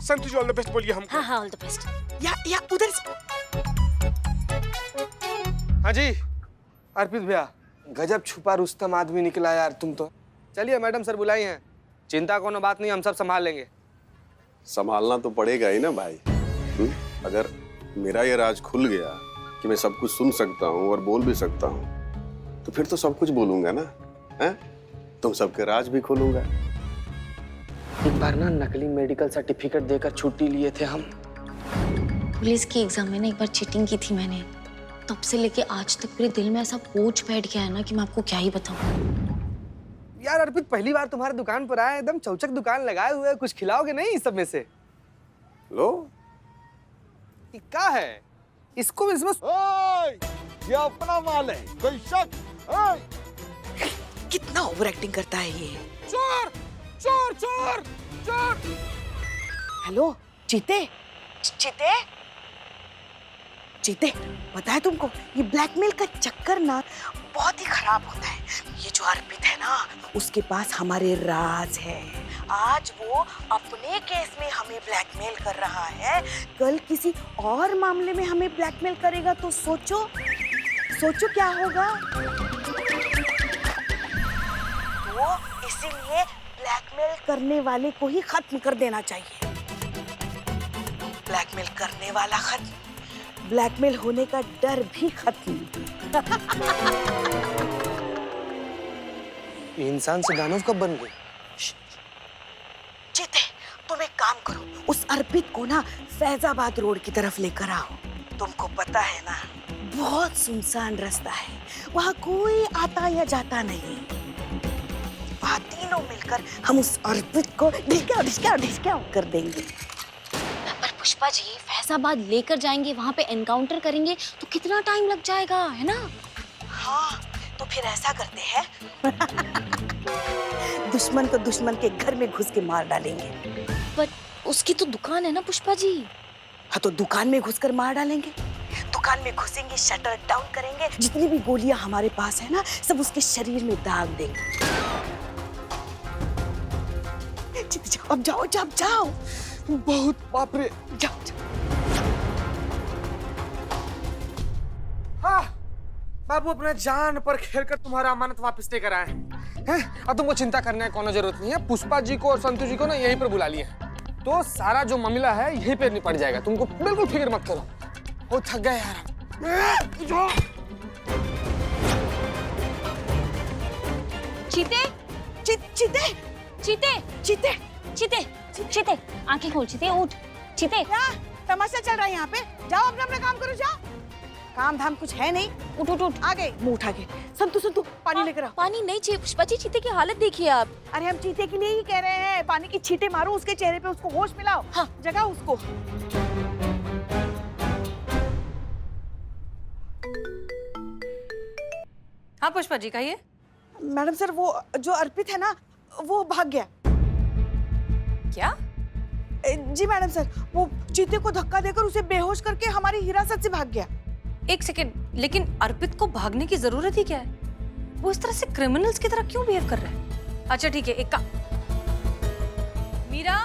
Santu ji all the best बोलिए हमको। हाँ हाँ, ऑल द बेस्ट। या उधर से। हाँ जी अर्पित भैया, गजब छुपा रुस्तम आदमी निकला यार तुम तो। चलिए मैडम सर बुलाई हैं, चिंता कोनो बात नहीं, हम सब संभाल लेंगे। संभालना तो पड़ेगा ही ना भाई। अगर मेरा ये राज खुल गया कि मैं सब कुछ सुन सकता हूँ और बोल भी सकता हूँ, तो फिर तो सब कुछ बोलूंगा ना, हैं? तुम सबके राज भी खोलूंगा। एक बार ना नकली मेडिकल सर्टिफिकेट देकर छुट्टी लिए थे हम। पुलिस की एग्जाम में ना एक बार चीटिंग की थी मैंने, तब से लेके आज तक मेरे दिल में ऐसा बोझ बैठ गया है ना कि मैं आपको क्या ही बताऊं। यार अर्पित, पहली बार तुम्हारे दुकान पर आए, एकदम चौचक दुकान लगाए हुए, कुछ खिलाओगे नहीं इस सब में से? लो ये क्या है? इसको भी इसमें ये अपना माल है, कोई शक? कितना ओवर एक्टिंग करता है ये। चोर चोर चोर चोर। हेलो चीते, चीते, चीते, पता है तुमको ये ब्लैकमेल का चक्कर ना बहुत ही खराब होता है। ये जो अर्पित है ना, उसके पास हमारे राज है। आज वो अपने केस में हमें ब्लैकमेल कर रहा है, कल किसी और मामले में हमें ब्लैकमेल करेगा तो सोचो क्या होगा। तो इसीलिए ब्लैकमेल करने वाले को ही खत्म कर देना चाहिए। ब्लैकमेल करने वाला खत्म, ब्लैकमेल होने का डर भी खत्म। ये इंसान से दानव कब बन गए? जीते, तुम एक काम करो, उस अर्पित को ना फैजाबाद रोड की तरफ लेकर आओ। तुमको पता है ना, बहुत सुनसान रास्ता है, वहाँ कोई आता या जाता नहीं। वहाँ तीनों मिलकर हम उस अर्पित को ढिसका कर देंगे। पर पुष्पा जी, फैजाबाद लेकर जाएंगे, वहाँ पे एनकाउंटर करेंगे तो कितना टाइम लग जाएगा, है ना? हाँ, तो फिर ऐसा करते हैं दुश्मन को दुश्मन के घर में घुस के मार डालेंगे। पर उसकी तो दुकान है ना पुष्पा जी। हाँ, तो दुकान में घुसकर मार डालेंगे। दुकान में घुसेंगे, शटर डाउन करेंगे, जितनी भी गोलियां हमारे पास है ना, सब उसके शरीर में दाग देंगे। अब जाओ। बहुत बाप रे। जाओ। हाँ, बाबू अपना जान पर खेलकर तुम्हारा अमानत वापस लेकर आए हैं। अब तुमको चिंता करने की कोनो जरूरत नहीं है। पुष्पा जी को और संतु जी को ना यहीं पर बुला लिए, तो सारा जो मामला है यहीं पे निपट जाएगा। तुमको बिल्कुल फिक्र मत करो। वो थक गए यार। चीते, चीते, चीते, चीते, चीते, चीते, आंखें खोल चीते, उठ चीते। क्या तमाशा चल रहा है यहाँ पे? जाओ अपना काम करो, जाओ। काम धाम कुछ है नहीं। उठ आगे मुंह उठा के। संतु पानी लेकर आओ। पानी नहीं चाहिए पुष्पा जी, चीते की हालत देखिए आप। अरे हम चीते के लिए ही कह रहे हैं, पानी की छींटे मारो उसके चेहरे पे, उसको होश मिलाओ। हाँ, जगाओ उसको। हाँ पुष्पा जी कहिए। मैडम सर, वो जो अर्पित है ना, वो भाग गया। क्या? जी मैडम सर, वो चीते को धक्का देकर उसे बेहोश करके हमारी हिरासत से भाग गया। एक सेकेंड, लेकिन अर्पित को भागने की जरूरत ही क्या है? वो इस तरह से क्रिमिनल्स की तरह क्यों बिहेव कर रहा है? अच्छा ठीक है, एक का मीरा,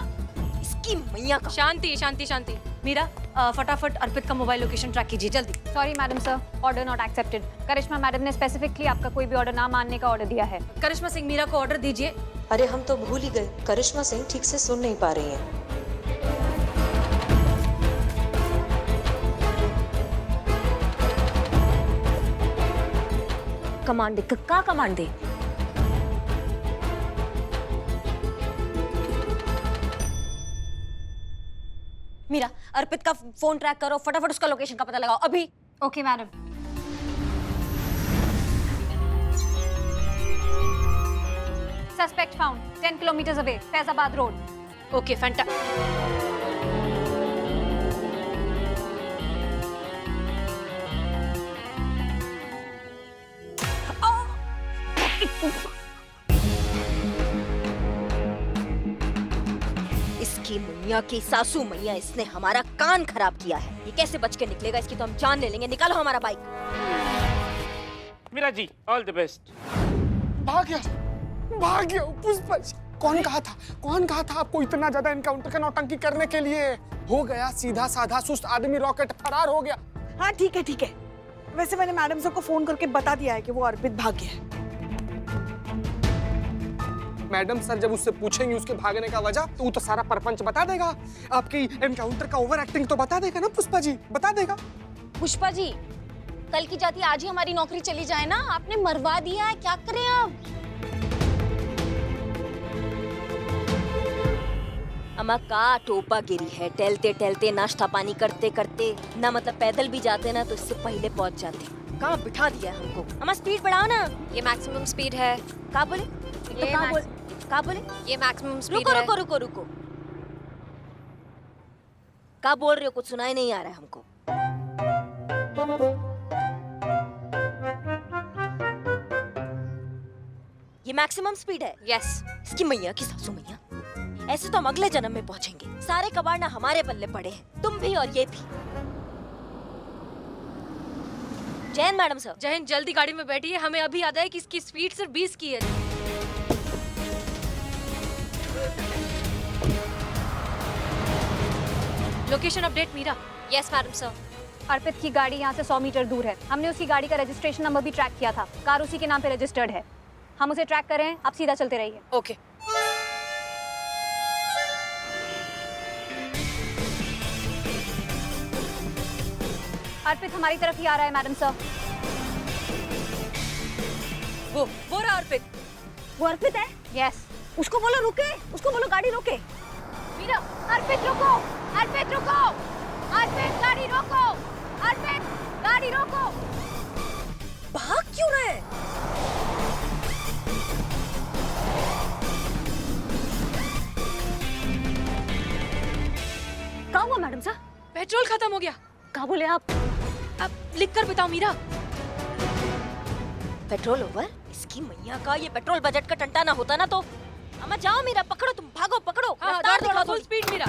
इसकी मैया का। शांति। मीरा फटाफट अर्पित का मोबाइल लोकेशन ट्रैक कीजिए जल्दी। Sorry madam sir, order not accepted. Karishma madam ने स्पेसिफिकली आपका कोई भी ऑर्डर ना मानने का ऑर्डर दिया है। करिश्मा सिंह, मीरा को ऑर्डर दीजिए। अरे हम तो भूल ही गए, करिश्मा सिंह ठीक से सुन नहीं पा रही हैं। कमांड दे, क्या कमांड दे? मीरा, अर्पित का फोन ट्रैक करो, फटाफट उसका लोकेशन का पता लगाओ अभी। Okay madam. Suspect found 10 kilometres away, Faizabad road. Okay Fanta. इसकी मैया की सासू मैया, इसने हमारा कान खराब किया है। ये कैसे बच के निकलेगा? इसकी तो हम जान ले लेंगे। निकालो हमारा bike. Meera ji all the best. भाग गया पुष्पा जी। कौन कहा था आपको इतना ज्यादा एनकाउंटर का नौटंकी करने के लिए? हो गया सीधा साधा सुस्त आदमी, रॉकेट फरार हो गया। हाँ ठीक है। वैसे मैंने मैडम सर को फोन करके बता दिया है कि वो अर्पित भाग गया है। मैडम सर जब उससे पूछेंगे उसके भागने का वजह, तो वो तो सारा परपंच बता देगा। आपकी एनकाउंटर का ओवर एक्टिंग तो बता देगा ना पुष्पा जी, बता देगा। पुष्पा जी, कल की जाती आज ही हमारी नौकरी चली जाए ना, आपने मरवा दिया है, क्या करें अब? अम्मा का टोपा गिरी है, टहलते टहलते नाश्ता पानी करते करते ना, मतलब पैदल भी जाते ना तो इससे पहले पहुंच जाते। कहाँ बिठा दिया है हमको। अम्मा स्पीड बढ़ाओ ना। ये मैक्सिमम स्पीड है। कहाँ बोले? कहाँ बोले? ये मैक्सिमम स्पीड रुको है। रुको रुको रुको, क्या बोल रहे हो? कुछ सुनाई नहीं आ रहा है हमको। ये मैक्सिमम स्पीड है? यस। इसकी मैया की सासू मैया, ऐसे तो हम अगले जन्म में पहुंचेंगे। सारे कबाड़ ना हमारे पल्ले पड़े हैं, तुम भी और ये भी। Jain madam sir. जैन जल्दी गाड़ी में बैठिए, हमें अभी याद है कि इसकी स्पीड सिर्फ 20 की है। Location update Meera. Yes madam sir. Arpit की गाड़ी यहाँ से 100 मीटर दूर है। हमने उसकी गाड़ी का रजिस्ट्रेशन नंबर भी ट्रैक किया था, कार उसी के नाम पे रजिस्टर्ड है। हम उसे ट्रैक कर रहे हैं, आप सीधा चलते रहिए। ओके। अर्पित हमारी तरफ ही आ रहा है मैडम सर। वो रहा अर्पित। वो अर्पित है? यस। उसको बोलो रुके, उसको बोलो गाड़ी रोके। मीरा, अर्पित रुको, अर्पित रुको, अर्पित गाड़ी रोको, अर्पित गाड़ी रोको। भाग क्यों रहे? क्या हुआ मैडम सर? पेट्रोल खत्म हो गया। क्या बोले आप? अब लिख कर बताओ मीरा। Petrol over? इसकी मैया का, ये पेट्रोल बजट का टंटा ना होता ना तो। अम्मा जाओ मीरा, पकड़ो, तुम भागो, पकड़ो। हाँ, रफ्तार दौड़ दिखाओ फुल थोड़ी। स्पीड मीरा।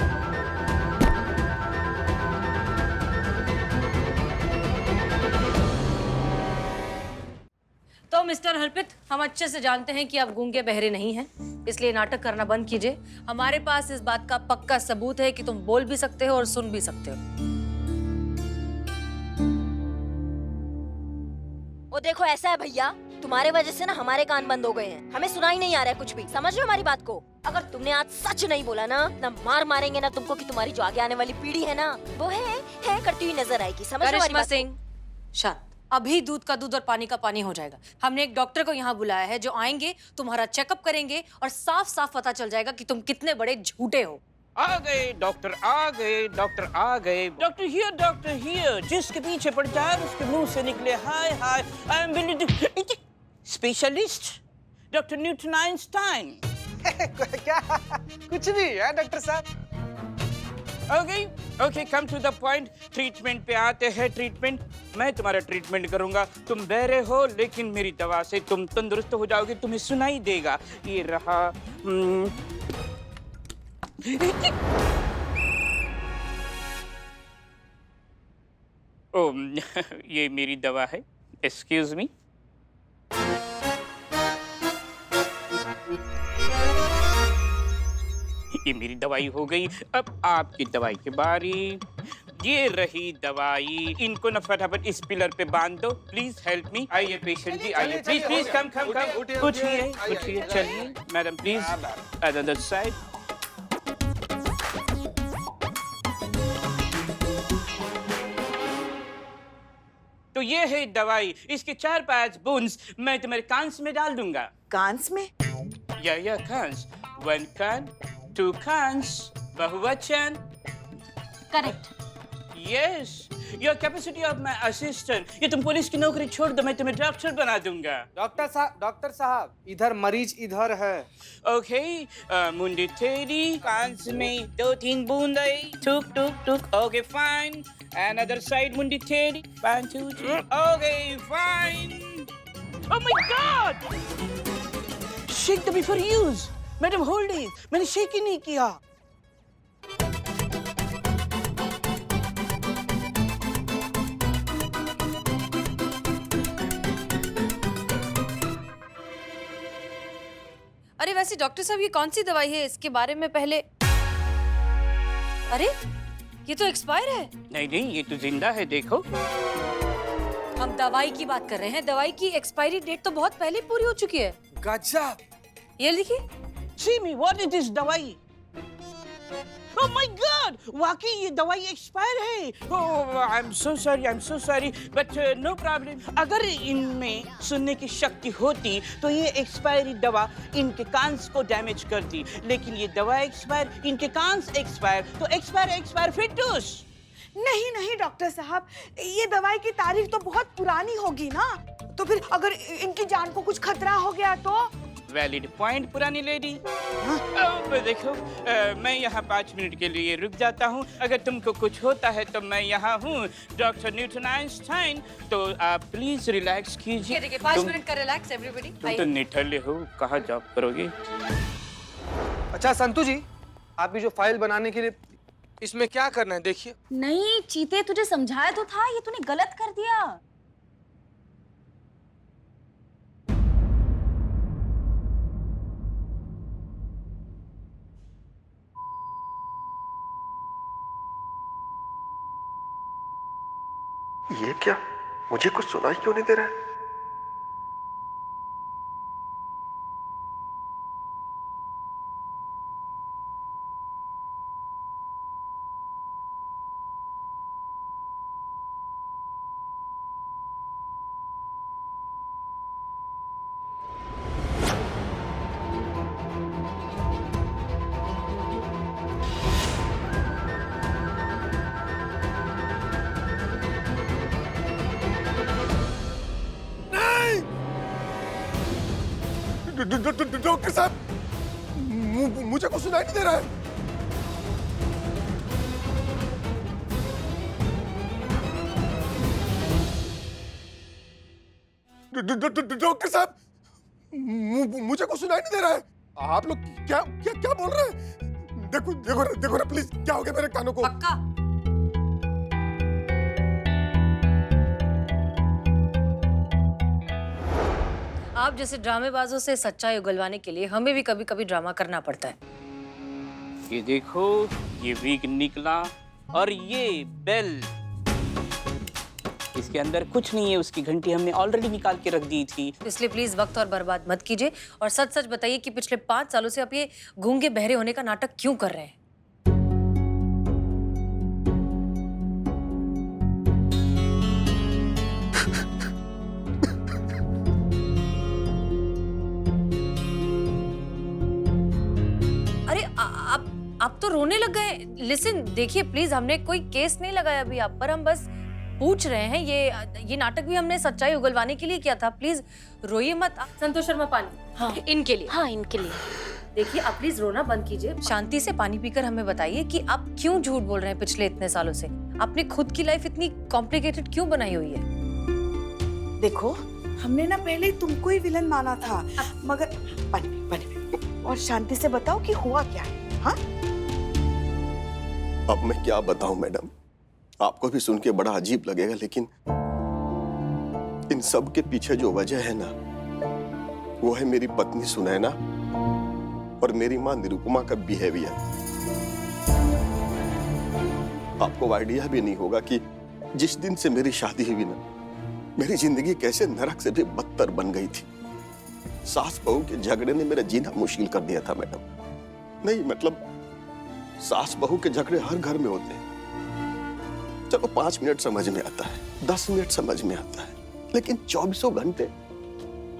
तो मिस्टर अर्पित, हम अच्छे से जानते हैं कि आप गूंगे बहरे नहीं हैं, इसलिए नाटक करना बंद कीजिए। हमारे पास इस बात का पक्का सबूत है कि तुम बोल भी सकते हो और सुन भी सकते हो। वो देखो ऐसा है भैया, तुम्हारे वजह से ना हमारे कान बंद हो गए हैं, हमें सुनाई नहीं आ रहा है कुछ भी। समझ रहे हो हमारी बात को? अगर तुमने आज सच नहीं बोला ना मार मारेंगे ना तुमको, कि तुम्हारी जो आगे आने वाली पीढ़ी है ना वो है करती हुई नजर आएगी। समझ रहे हो हमारी करिश्मा बात सिंह, शांत। अभी दूध का दूध और पानी का पानी हो जाएगा। हमने एक डॉक्टर को यहाँ बुलाया है जो आएंगे, तुम्हारा चेकअप करेंगे और साफ साफ पता चल जाएगा कि तुम कितने बड़े झूठे हो। आ गए डॉक्टर, आ गए डॉक्टर, आ गए डॉक्टर हियर। जिसके पीछे पड़ जाए उसके मुंह से निकले hi hi, I am willing specialist doctor Newton Einstein. क्या? कुछ नहीं है डॉक्टर साहब। Okay, come to the point. Treatment पे आते हैं। ट्रीटमेंट, मैं तुम्हारा ट्रीटमेंट करूंगा। तुम बहरे हो लेकिन मेरी दवा से तुम तंदुरुस्त हो जाओगे, तुम्हें सुनाई देगा। ये रहा। ओ, ये मेरी दवा है। Excuse me. ये मेरी दवाई हो गई, अब आपकी दवाई की बारी। ये रही दवाई, इनको न फटाफट इस पिलर पे बांध दो। Please help me. आइए पेशेंट जी, आइए प्लीज प्लीज, कम कम कम। उठिए, चलिए मैडम प्लीज, अदर साइड। तो ये है दवाई, इसके 4-5 बूंद मैं तुम्हारे कांस में डाल दूंगा। कांस में? या कांस। 1 कान, 2 कांस, बहुवचन। Correct. Yes, your capacity of my assistant. ये तुम पुलिस की नौकरी छोड़ दो, मैं तुम्हें डॉक्टर बना दूंगा। डॉक्टर साहब, इधर मरीज इधर है। ओके, मुंडी तेरी, कांस में 2-3 बूंद। टुक टुक टुक। Okay fine. Another side, मुंडी तेरी। 1 2 3। Okay fine. Oh my God! Shake the before use. Madam hold it, मैंने शेक ही नहीं किया। अरे वैसे डॉक्टर साहब ये कौन सी दवाई है, इसके बारे में पहले। अरे ये तो एक्सपायर है। नहीं नहीं, ये तो जिंदा है, देखो। हम दवाई की बात कर रहे हैं, दवाई की एक्सपायरी डेट तो बहुत पहले पूरी हो चुकी है। गजब। ये लिखिए। See me, what is this दवाई? Oh my God! वाकई ये दवाई एक्सपायर है। Oh, I'm so sorry, but no problem. अगर इनमें सुनने की शक्ति होती तो ये एक्सपायरी दवा इनके कांस को डैमेज करती, लेकिन ये दवा एक्सपायर, इनके कांस एक्सपायर, तो एक्सपायर फिटूस। नहीं नहीं डॉक्टर साहब, ये दवाई की तारीख तो बहुत पुरानी होगी ना, तो फिर अगर इनकी जान को कुछ खतरा हो गया तो? वैलिड पॉइंट पुरानी लेडी। देखो, मैं यहाँ 5 मिनट के लिए रुक जाता हूँ। अगर तुमको कुछ होता है तो मैं यहाँ हूँ, डॉक्टर न्यूटन आइंस्टाइन। तो आप प्लीज रिलैक्स कीजिए। देखिए 5 मिनट का रिलैक्स एवरीबॉडी। तुम तो निठल्ले हो, कहाँ जॉब करोगे? अच्छा संतू जी, आप ये जो फाइल बनाने के लिए, इसमें क्या करना है देखिए। नहीं चीते, तुझे समझाया तो था, ये तूने गलत कर दिया। ये क्या? मुझे कुछ सुनाई क्यों नहीं दे रहा है? डॉक्टर साहब, मुझे कुछ सुनाई नहीं दे रहा है। डॉक्टर साहब, मुझे कुछ सुनाई नहीं दे रहा है। आप लोग क्या क्या क्या बोल रहे हैं? देखो ना प्लीज, क्या हो गया मेरे कानों को? पक्का आप जैसे ड्रामेबाजों से सच्चाई उगलवाने के लिए हमें भी कभी कभी ड्रामा करना पड़ता है। ये देखो, ये वीक निकला, और ये बेल, इसके अंदर कुछ नहीं है। उसकी घंटी हमने ऑलरेडी निकाल के रख दी थी। इसलिए प्लीज वक्त और बर्बाद मत कीजिए और सच सच बताइए कि पिछले 5 सालों से आप ये गूंगे बहरे होने का नाटक क्यों कर रहे हैं? अरे आप तो रोने लग गए। लिसन, देखिए प्लीज, हमने कोई केस नहीं लगाया अभी आप पर, हम बस पूछ रहे हैं। ये नाटक भी हमने सच्चाई उगलवाने के लिए किया था। प्लीज रोइए मत। संतोष शर्मा, पानी। हाँ इनके लिए। हाँ इनके लिए। देखिए आप प्लीज रोना बंद कीजिए, शांति से पानी पीकर हमें बताइए कि आप क्यों झूठ बोल रहे हैं पिछले इतने सालों से। आपने खुद की लाइफ इतनी कॉम्प्लिकेटेड क्यों बनाई हुई है? देखो, हमने ना पहले ही तुमको ही विलन माना था, मगर पानी और शांति से बताओ कि हुआ क्या है। हाँ अब मैं क्या बताऊं मैडम, आपको भी सुन के बड़ा अजीब लगेगा, लेकिन इन सब के पीछे जो वजह है ना, वो है मेरी पत्नी सुनैना और मेरी मां निरुपमा का बिहेवियर। आपको आइडिया भी नहीं होगा कि जिस दिन से मेरी शादी हुई ना, मेरी जिंदगी कैसे नरक से भी बदतर बन गई थी। सास बहू के झगड़े ने मेरा जीना मुश्किल कर दिया था मैडम। नहीं मतलब, सास बहू के झगड़े हर घर में होते हैं। चलो 5 मिनट समझ में आता है, 10 मिनट समझ में आता है, लेकिन 24 घंटे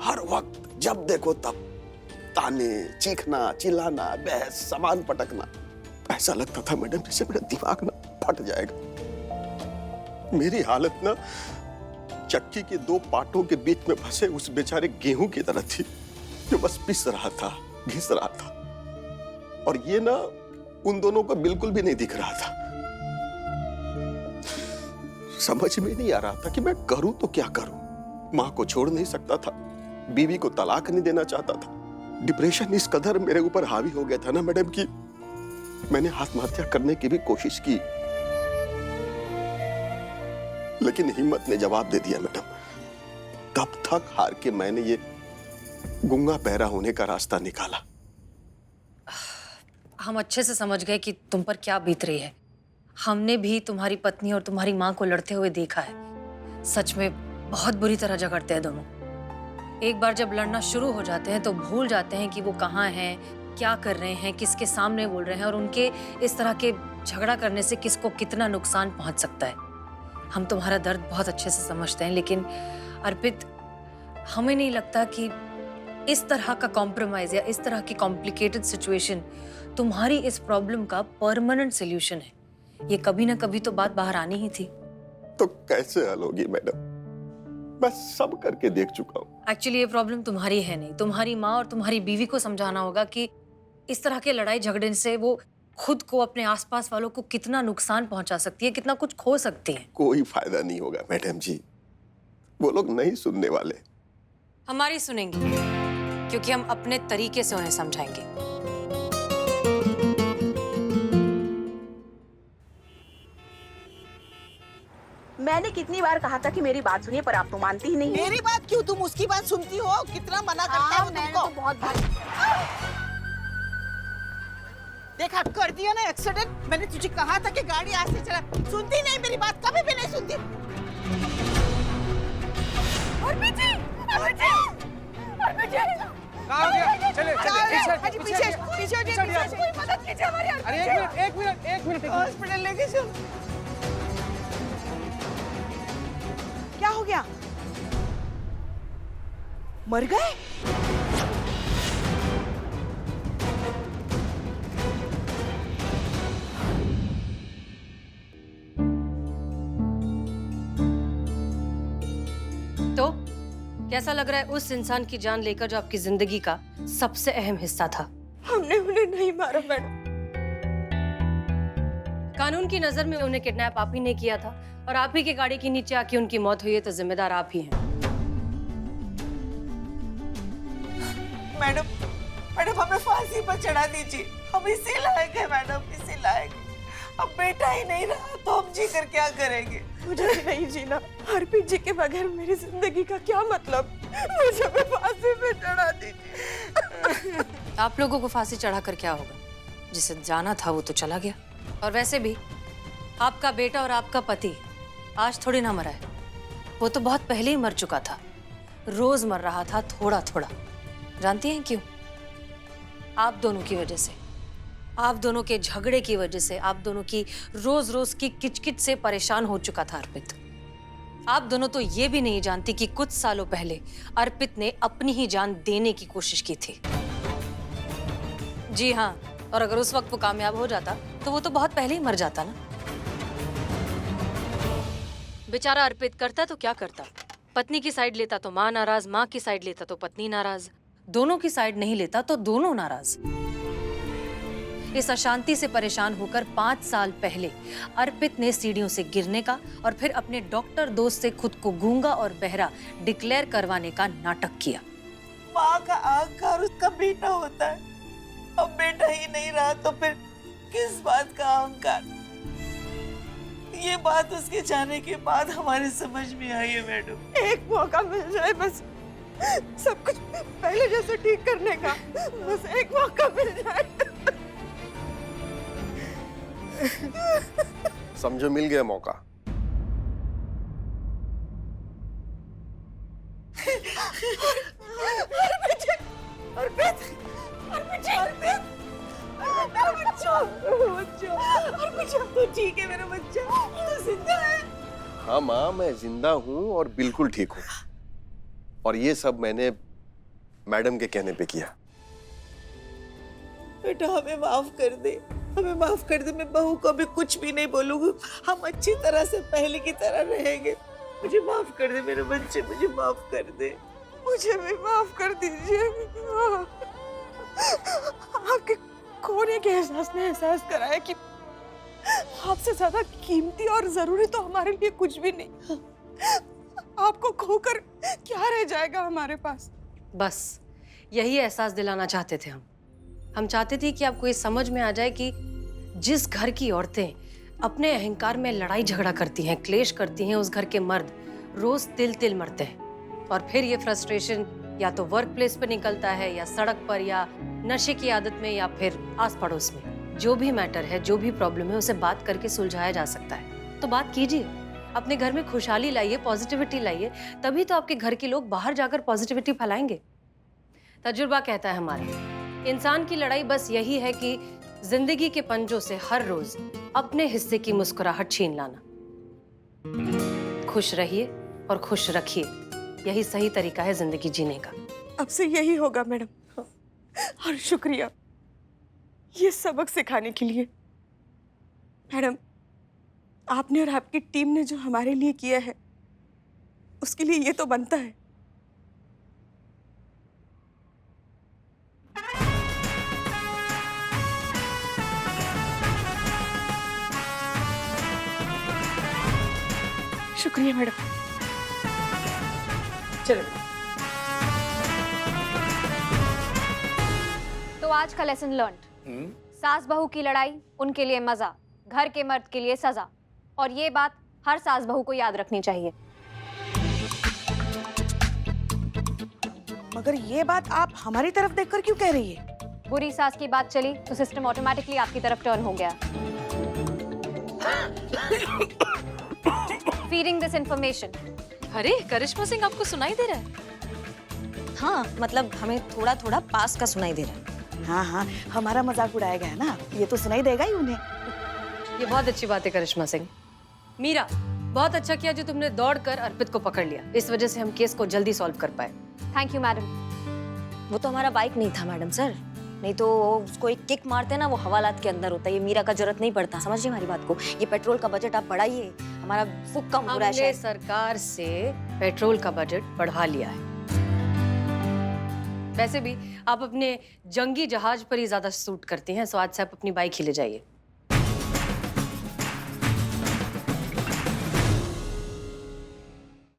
हर वक्त जब देखो तब ताने, चीखना, चिल्लाना, बहस, सामान पटकना। ऐसा लगता था मैडम जैसे मेरा दिमाग ना फट जाएगा। मेरी हालत ना चक्की के 2 पाटों के बीच में फंसे उस बेचारे गेहूं की तरह थी, जो बस पिस रहा था, घिस रहा था, और ये ना उन दोनों को बिल्कुल भी नहीं दिख रहा था। समझ में नहीं आ रहा था कि मैं करूं तो क्या करूं। मां को छोड़ नहीं सकता था, बीवी को तलाक नहीं देना चाहता था। डिप्रेशन इस कदर मेरे ऊपर हावी हो गया था ना मैडम कि मैंने आत्महत्या करने की भी कोशिश की, लेकिन हिम्मत ने जवाब दे दिया मैडम। तब तक हार के मैंने ये गूंगा बहरा होने का रास्ता निकाला। हम अच्छे से समझ गए कि तुम पर क्या बीत रही है। हमने भी तुम्हारी पत्नी और तुम्हारी माँ को लड़ते हुए देखा है। सच में बहुत बुरी तरह झगड़ते हैं दोनों। एक बार जब लड़ना शुरू हो जाते हैं तो भूल जाते हैं कि वो कहाँ हैं, क्या कर रहे हैं, किसके सामने बोल रहे हैं और उनके इस तरह के झगड़ा करने से किसको कितना नुकसान पहुंच सकता है। हम तुम्हारा दर्द बहुत अच्छे से समझते हैं, लेकिन अर्पित, हमें नहीं लगता कि इस तरह का कॉम्प्रोमाइज या इस तरह की कॉम्प्लिकेटेड सिचुएशन तुम्हारी इस प्रॉब्लम का परमानेंट सोल्यूशन है। ये कभी ना कभी तो बात बाहर आनी ही थी। तो कैसे हल होगी मैडम? मैं सब करके देख चुका हूँ। एक्चुअली ये प्रॉब्लम तुम्हारी है नहीं, तुम्हारी माँ और तुम्हारी बीवी को समझाना होगा कि इस तरह के लड़ाई झगड़े से वो खुद को, अपने आसपास वालों को कितना नुकसान पहुंचा सकती है, कितना कुछ खो सकती है। कोई फायदा नहीं होगा मैडम जी, वो लोग नहीं सुनने वाले। हमारी सुनेंगे, क्योंकि हम अपने तरीके से उन्हें समझाएंगे। मैंने कितनी बार कहा था कि मेरी बात सुनिए, पर आप तो मानती ही नहीं। मेरी बात क्यों, तुम उसकी बात सुनती हो? कितना मना करता है वो तुमको। तो बहुत बार देखा, कर दिया ना एक्सीडेंट। मैंने तुझे कहा था कि गाड़ी आज से चला, सुनती नहीं मेरी बात, कभी भी नहीं सुनती। हॉस्पिटल लेके चलो। क्या हो गया? मर गए? तो कैसा लग रहा है उस इंसान की जान लेकर जो आपकी जिंदगी का सबसे अहम हिस्सा था? हमने उन्हें नहीं मारा मैडम। कानून की नजर में उन्हें किडनैप आप ही ने किया था और आप ही की गाड़ी के नीचे आके उनकी मौत हुई है, तो जिम्मेदार आप ही हैं। मैडम, मैडम हमें फांसी पर चढ़ा दीजिए। हम इसी लायक है मैडम, इसी लायक। अब बेटा ही नहीं रहा तो हम जी कर क्या करेंगे? मुझे नहीं जीना। अर्पित जी के बगैर मेरी जिंदगी का क्या मतलब? मुझे भी फांसी पे चढ़ा दीजिए। आप लोगों को फांसी चढ़ाकर क्या होगा? जिसे जाना था वो तो चला गया। और वैसे भी आपका बेटा और आपका पति आज थोड़ी ना मरा है, वो तो बहुत पहले ही मर चुका था। रोज मर रहा था, थोड़ा थोड़ा। जानती हैं क्यों? आप दोनों की वजह से, आप दोनों के झगड़े की वजह से, आप दोनों की रोज रोज की किचकिच से परेशान हो चुका था अर्पित। आप दोनों तो ये भी नहीं जानती कि कुछ सालों पहले अर्पित ने अपनी ही जान देने की कोशिश की थी। जी हाँ, और अगर उस वक्त वो कामयाब हो जाता तो वो तो बहुत पहले ही मर जाता ना। बेचारा अर्पित करता तो क्या करता? पत्नी की साइड लेता तो माँ नाराज, माँ की साइड लेता तो पत्नी नाराज, दोनों की साइड नहीं लेता तो दोनों नाराज। इस अशांति से परेशान होकर 5 साल पहले अर्पित ने सीढ़ियों से गिरने का और फिर अपने डॉक्टर दोस्त से खुद को गूंगा और बहरा डिक्लेयर करवाने का नाटक किया। माँ का अहंकार उसका बेटा होता है। अब बेटा ही नहीं रहा तो फिर किस बात का अहंकार? ये बात उसके जाने के बाद हमारे समझ में आई है मैडम। एक मौका मिल जाए बस, सब कुछ पहले जैसे ठीक करने का। बस एक मौका मिल जाए। समझो, मिल गया मौका। तो ठीक है मेरा बच्चा, तो जिंदा है। हाँ माँ, मैं जिंदा हूँ और बिल्कुल ठीक हूँ। और ये सब मैंने मैडम के कहने पे किया। बेटा हमें माफ कर दे, हमें माफ कर दे। मैं बहू को भी कुछ भी नहीं बोलूंगी। हम अच्छी तरह से पहले की तरह रहेंगे। मुझे माफ कर दे मेरे बच्चे, मुझे माफ कर दे। मुझे भी माफ कर दीजिए। आपके खोने के एहसास ने एहसास कराया कि आपसे ज्यादा कीमती और जरूरी तो हमारे लिए कुछ भी नहीं। आपको खोकर क्या रह जाएगा हमारे पास? बस यही एहसास दिलाना चाहते थे हम चाहते थे कि आपको ये समझ में आ जाए कि जिस घर की औरतें अपने अहंकार में लड़ाई झगड़ा करती हैं, क्लेश करती हैं, उस घर के मर्द रोज तिल तिल मरते हैं। और फिर ये फ्रस्ट्रेशन या तो वर्क प्लेस पर निकलता है, या सड़क पर, या नशे की आदत में, या फिर आस पड़ोस में। जो भी मैटर है, जो भी प्रॉब्लम है, उसे बात करके सुलझाया जा सकता है। तो बात कीजिए, अपने घर में खुशहाली लाइए, पॉजिटिविटी लाइए, तभी तो आपके घर के लोग बाहर जाकर पॉजिटिविटी फैलाएंगे। तजुर्बा कहता है हमारा, इंसान की लड़ाई बस यही है कि जिंदगी के पंजों से हर रोज अपने हिस्से की मुस्कुराहट छीन लाना। खुश रहिए और खुश रखिए, यही सही तरीका है जिंदगी जीने का। अब से यही होगा मैडम, और शुक्रिया ये सबक सिखाने के लिए। मैडम, आपने और आपकी टीम ने जो हमारे लिए किया है उसके लिए ये तो बनता है। शुक्रिया मैडम। चलो। तो आज का लेसन लर्न, सास बहू की लड़ाई उनके लिए मजा, घर के मर्द के लिए सजा। और ये बात हर सास बहू को याद रखनी चाहिए। मगर ये बात आप हमारी तरफ देखकर क्यों कह रही है? बुरी सास की बात चली तो सिस्टम ऑटोमेटिकली आपकी तरफ टर्न हो गया। Feeding this information. अरे करिश्मा सिंह, आपको सुनाई दे रहा है? हाँ, मतलब हमें थोड़ा थोड़ा पास का सुनाई दे रहा है। हाँ हाँ, हमारा मजाक उड़ाया गया ना, ये तो सुनाई देगा ही उन्हें। ये बहुत अच्छी बात है करिश्मा सिंह। मीरा, बहुत अच्छा किया जो तुमने दौड़कर अर्पित को पकड़ लिया। इस वजह से हम केस को जल्दी सॉल्व कर पाए। Thank you madam. वो तो हमारा बाइक नहीं था मैडम सर, नहीं तो उसको एक किक मारते ना, वो हवालात के अंदर होता है। ये मीरा का जरूरत नहीं पड़ता, समझिए हमारी बात को। ये पेट्रोल का बजट आप बढ़ाइए, हमारा फुक कम हो रहा है हमने शायद। सरकार से पेट्रोल का बजट बढ़ा लिया है। वैसे भी आप अपने जंगी जहाज पर ही ज्यादा सूट करती हैं, सो आज से आप अपनी बाइक ही ले जाइए।